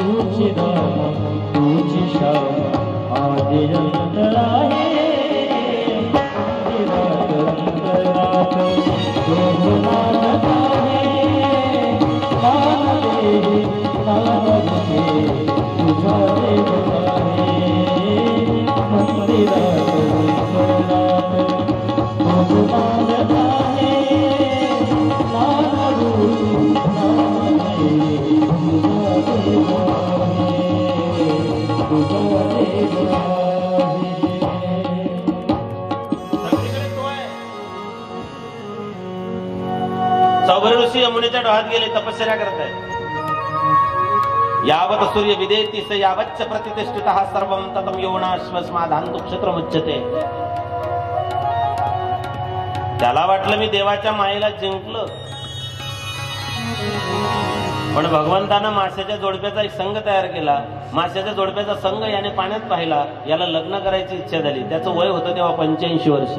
तूची राम तूची श्याम आदि अंत आहे अंतरात तो मानत आहे मान दे तुझा देव आहे मंदिरात तो मानत आहे मान सौभरी ऋषी यमुनेच्या डोहात गेले, तपश्चर्या करत आहेत. यावत सूर्य विदेती स यावच्च प्रतिष्ठितः सर्वं ततं योनाश्वस्माधान्तु क्षत्रमुच्यते. त्याला वाटलं मी देवाच्या मायेला जिंकलं, पण भगवंतानं माशाच्या जोडप्याचा एक संघ तयार केला. माशाच्या जोडप्याचा संघ याने पाण्यात पाहिला, याला लग्न करायची इच्छा झाली. त्याचं वय होतं तेव्हा 85 वर्ष.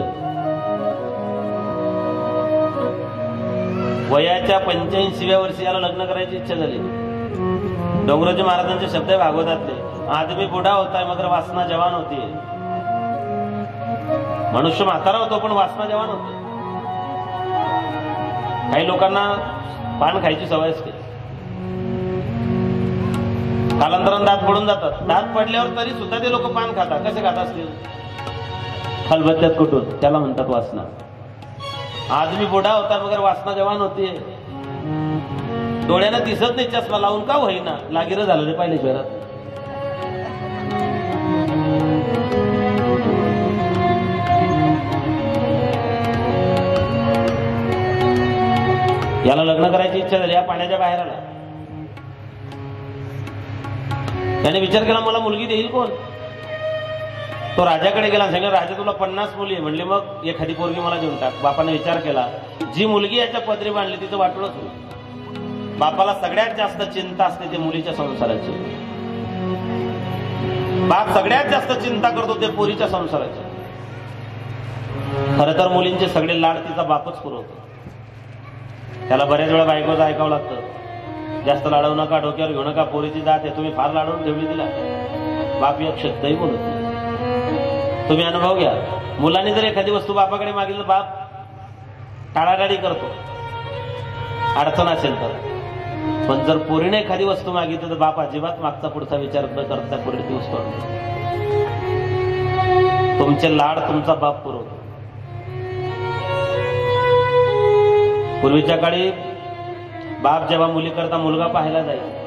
वयाच्या 85व्या वर्षी याला लग्न करायची इच्छा झाली. डोंगराजी महाराजांचे शब्द आहे भागवतातले, आदमी बुढा होताय मगर वासना जवान होती. मनुष्य म्हातारा होतो पण वासना जवान होती. काही लोकांना पान खायची सवय असते, कालांतराने दात पडून जातात. दात पडल्यावर तरी सुद्धा ते लोक पान खातात. कसे खात असतील? खलबत्त्यात कुठून, त्याला म्हणतात वासना. आदमी बुढा होता मगर वासना जवान होती. डोळ्यानं दिसत नाही, चष्मा लावून का होईना, लागिर झालं रे पाहिले शहरात. याला लग्न करायची इच्छा झाली, या पाण्याच्या बाहेर आला. त्याने विचार केला मला मुलगी देईल कोण? तो राजाकडे गेला, सांगितलं राजा तुला 50 मुली आहे. म्हणले मग एखादी पोरगी मला देऊन टाक. बापाने विचार केला, जी मुलगी याच्या पदरी बांधली तिचं वाटोळच होईल. बापाला सगळ्यात जास्त चिंता असते ते मुलीच्या संसाराची. बाप सगळ्यात जास्त चिंता करतो ते पोरीच्या संसाराची. खर तर मुलींचे सगळे लाड तिचा बापच पुरवतो. त्याला बऱ्याच वेळा बायकोचं ऐकावं लागतं, जास्त लाडवू नका, डोक्यावर घेऊ नका, पोरीची जात आहे, तुम्ही फार लाडवून ठेवली तिला. बाप एक शब्दही बोलत नाही. तुम्ही अनुभव घ्या, मुलांनी जर एखादी वस्तू बापाकडे मागितली तर बाप टाळाटाळी करतो, अडचण असेल तर. पण जर पोरीने एखादी वस्तू मागितली तर बाप अजिबात मागचा पुढचा विचार न करता पोरी ती वस्तू आणतो. तुमचे लाड तुमचा बाप पुरवतो. पूर्वीच्या काळी बाप जेव्हा मुलीकरता मुलगा पाहायला जायचा,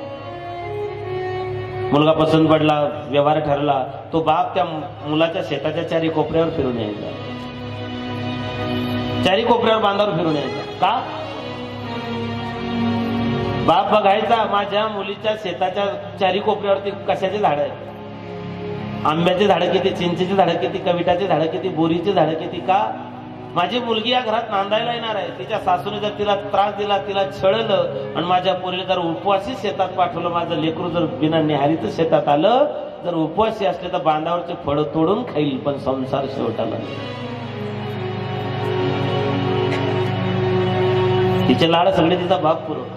मुलगा पसंत पडला, व्यवहार ठरला, तो बाप त्या मुलाच्या शेताच्या चारी कोपऱ्यावर फिरून यायचा. चारी कोपऱ्यावर बांधावर फिरून यायचा. का? बाप बघायचा माझ्या मुलीच्या शेताच्या चारी कोपऱ्यावरती कशाची झाडं आहेत, आंब्याची झाडं किती, चिंचेची झाडं किती, कविटाची झाडं किती, बोरीची झाडं किती. का? माझी मुलगी या घरात नांदायला येणार आहे. तिच्या सासूने जर तिला त्रास दिला, तिला छळलं आणि माझ्या पोरीला जर उपवासी शेतात पाठवलं, माझं लेकरू जर बिना निहारीच शेतात आलं, जर उपवासी असले तर बांधावरचे फळ तोडून खाईल, पण संसार शेवटाला. तिचे लाड सगळे तिचा बाप पुरवतो.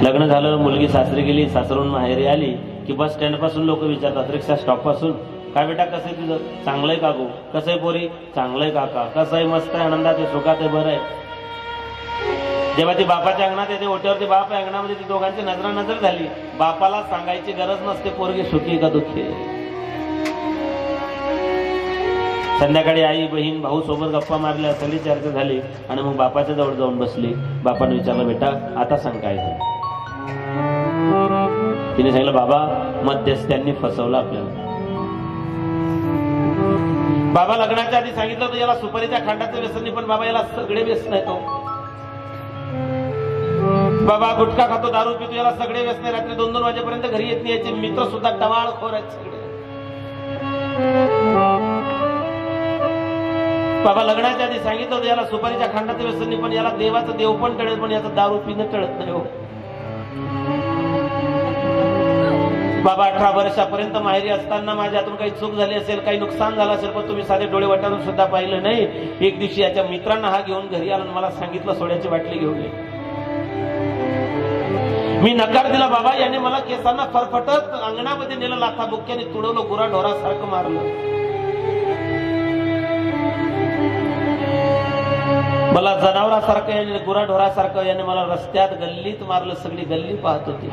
लग्न झालं, मुलगी सासरी गेली, सासरून माहेरी आली की बस स्टँड पासून लोक विचारतात, रिक्षा स्टॉप पासून, काय बेटा कसं आहे तुझं? चांगलंय काकू. कसं आहे पोरी? चांगलंय काका. कसं आहे? मस्त आहे, आनंदात आहे, सुखात आहे, बरं आहे. जेव्हा ती बापाच्या अंगणात येते, ओट्यावरती बाप आहे, अंगणामध्ये ती दोघांची नजरानजर झाली. बापाला सांगायची गरज नसते पोरगी सुखी का दुःखी. संध्याकाळी आई बहीण भाऊ सोबत गप्पा मारल्या, सगळी चर्चा झाली आणि मग बापाच्या जवळ जाऊन बसली. बापाने विचारलं बेटा आता सांग काय ते. तिने सांगितलं बाबा मध्यस्थ्यांनी फसवलं आपल्याला. बाबा लग्नाच्या आधी सांगितलं होतं याला सुपारीच्या खांडाचं व्यसन नाही, पण बाबा याला सगळे व्यसन आहे. तो बाबा गुटखा खातो, दारू पितो, याला सगळे व्यसन आहे. रात्री 2-2 वाजेपर्यंत घरी येत नाही. याचे मित्र सुद्धा टवाळखोर आहेत सगळे. बाबा लग्नाच्या आधी सांगितलं होतं याला सुपारीच्या खांडाचं व्यसन नाही, पण याला देवाचं देव पण टळेल, पण याचं दारू पिणं टळत नाही. हो बाबा 18 वर्षापर्यंत माहेरी असताना माझ्यातून काही चूक झाली असेल, काही नुकसान झालं असेल, पण तुम्ही साधे डोळे वटारून सुद्धा पाहिलं नाही. एक दिवशी याच्या मित्रांना हा घेऊन घरी आला, मला सांगितलं सोड्याची बाटली घेऊन ये. मी नकार दिला. बाबा याने मला केसांना फरफटत अंगणामध्ये नेलं, लाथा बुक्क्याने तुडवलं, गुरा ढोरासारखं मारलं. मला जनावरासारखं याने, गुरा ढोरासारखं याने मला रस्त्यात गल्लीत मारलं. सगळी गल्ली पाहत होती.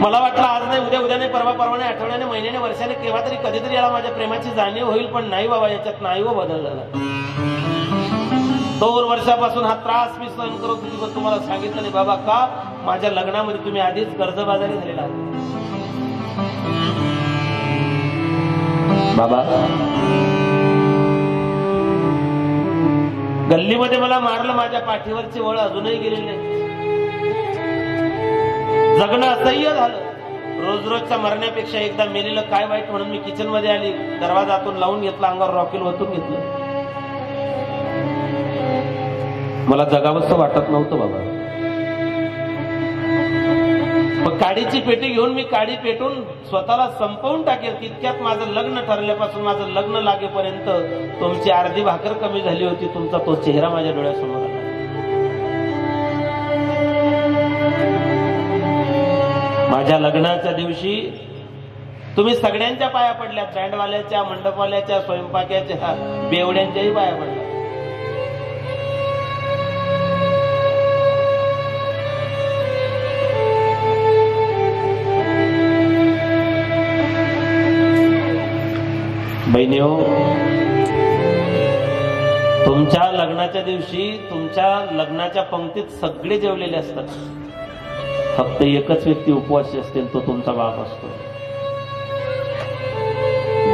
मला वाटलं आज नाही, उद्या नाही, परवा नाही, आठवड्याने, महिन्याने, वर्षाने, केव्हा तरी कधीतरी याला माझ्या प्रेमाची जाणीव होईल. पण नाही बाबा, याच्यात नाही बदल झाला. 2 वर्षापासून हा त्रास मी सहन करत होती. पण तुम्हाला सांगितलं नाही बाबा. का? माझ्या लग्नामध्ये तुम्ही आधीच कर्जबाजारी झालेला आहात बाबा. गल्लीमध्ये मला मारलं, माझ्या पाठीवरची वळ अजूनही गेलेली नाही. जगणं असह्य झालं. रोजच्या मरण्यापेक्षा एकदा मेलेलं काय वाईट म्हणून मी किचन मध्ये आली, दरवाजातून लावून घेतला, अंगावर रॉकेल ओतून घेतलं. मला जगावंसं वाटत नव्हतं बाबा. मग काडीची पेटी घेऊन मी काडी पेटून स्वतःला संपवून टाकेल. तितक्यात माझं लग्न ठरल्यापासून माझं लग्न लागेपर्यंत तुमची अर्धी भाकर कमी झाली होती. तुमचा तो चेहरा माझ्या डोळ्यासमोर आला. माझ्या लग्नाच्या दिवशी तुम्ही सगळ्यांच्या पाया पडल्यात, बँडवाल्याच्या, मंडपवाल्याच्या, स्वयंपाक्याच्या, बेवड्यांच्याही पाया पडल्या. बहिणीओ, तुमच्या लग्नाच्या दिवशी तुमच्या लग्नाच्या पंक्तीत सगळे जेवलेले असतात. फक्त एकच व्यक्ती उपवासी असते, तो तुमचा बाप असतो.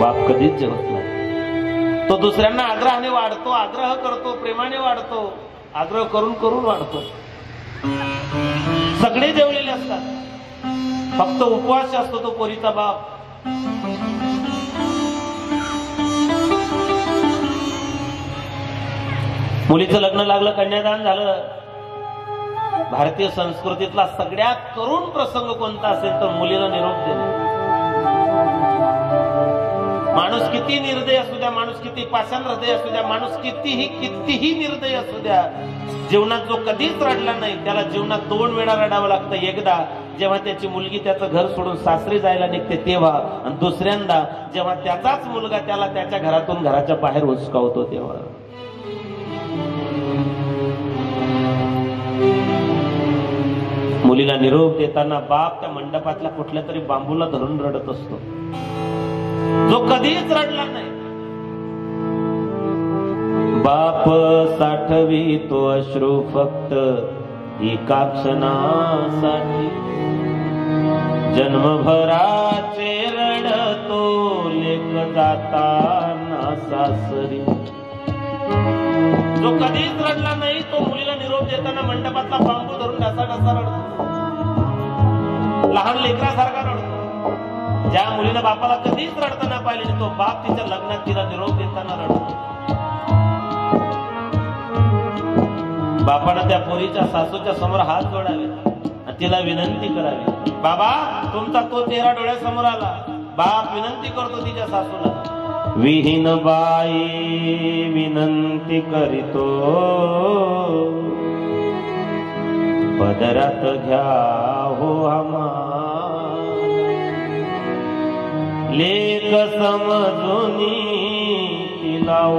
बाप कधीच जेवत नाही. तो दुसऱ्यांना आग्रहाने वाढतो, आग्रह करतो, प्रेमाने वाढतो, आग्रह करून करून वाढतो. सगळे जेवलेले असतात, फक्त उपवास असतो तो पोरीचा बाप. मुलीचं लग्न लागलं, कन्यादान झालं. भारतीय संस्कृतीतला सगळ्यात करुण प्रसंग कोणता असेल तर मुलीला निरोप देणे. माणूस किती निर्दय असू द्या, माणूस किती पाषाण हृदय असू द्या, माणूस कितीही निर्दय असू द्या, जीवनात जो कधीच रडला नाही त्याला जीवनात 2 वेळा रडावं लागतं. एकदा जेव्हा त्याची मुलगी त्याचं घर सोडून सासरी जायला निघते तेव्हा, आणि दुसऱ्यांदा जेव्हा त्याचाच मुलगा त्याला त्याच्या घरातून घराच्या बाहेर हुसकावतो तेव्हा. मुलीला निरोप देताना बाप त्या मंडपातल्या कुठल्या तरी बांबूला धरून रडत असतो, जो कधीच रडला नाही. बाप साठवितो अश्रू फक्त एका क्षणासाठी, जन्मभराचे रडतो लेक जाताना सासरी. जो कधीच रडला नाही तो मुलीला निरोप देताना मंडपातला बांबू धरून ढसा ढसा रडतो, लहान लेकरासारखा रडतो. ज्या मुलीनं बापाला कधीच रडताना पाहिले तो बाप तिच्या लग्नात तिला निरोप देताना रडतो. बापानं त्या पोरीच्या सासूच्या समोर हात जोडावे आणि तिला विनंती करावी. बाबा, तुमचा तो चेहरा डोळ्यासमोर आला. बाप विनंती करतो तिच्या सासूला, विहीन बाई विनंती करीतो, पदरात घ्या हो आम्हा, लेक समजून तिला ओ